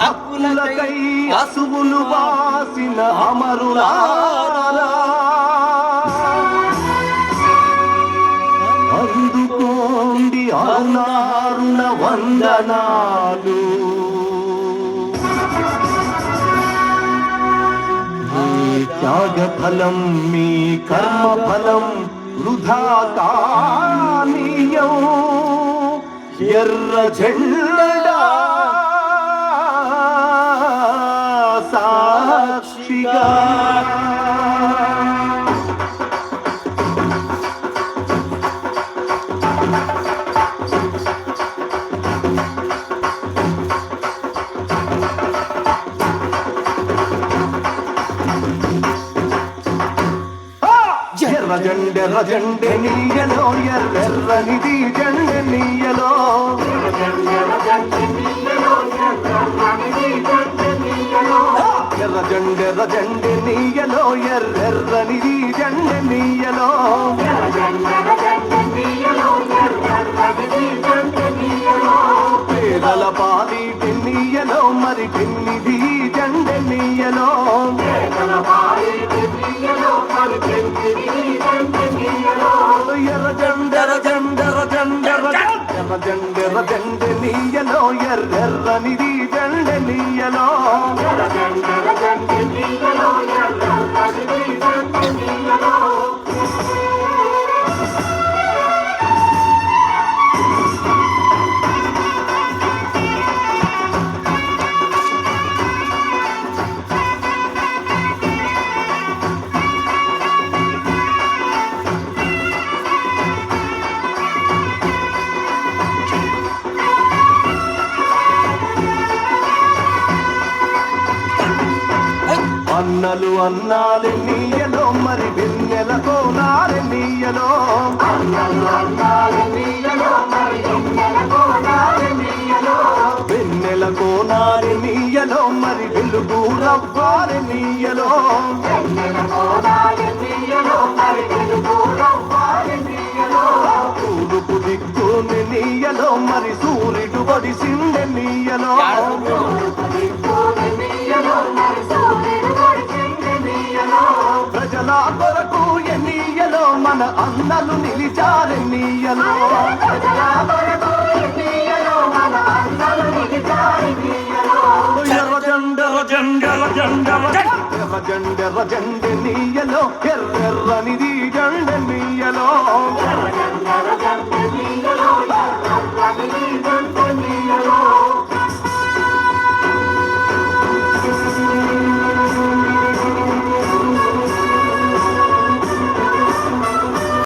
హక్కులకై అసువులు వాసిన అమరులారా అందుకోండి అరుణారుణ వందనాలు. త్యాగ ఫలం మీ కర్మ ఫలం వృధా కానీయం. ఎర్ర జెండా సాక్షిగా ఎర్ర జెండె నీయలో ఎర్రెర్రనిది జెండె నీయలో. ఎర్ర జెండె నీయలో ఎర్రెర్రనిది జెండె నీయలో. పేదల పాలి పెన్నీయలో మరి పెన్నిది జెండె నీయలో. జెండె నీయలో ఎర్రెర్రనిది జెండె నీయలో. అన్నలు అన్నాలే నీయలో మరి వెన్నెల కోనాలే నీయలో. వెన్నెల కోనాలే నీయలో మరి వెలుగు రవ్వాలే నీయలో. తూర్పు దిక్కుని నీయలో మరి సూర్యుడు వడిసిండే నీయలో. ప్రజల కొరకు ఎన్నియలో మన అన్నలు నిలిచారు నీయలో. ఎర్ర జెండె నీయలో ఎర్రెర్రనిది జెండె నీయలో.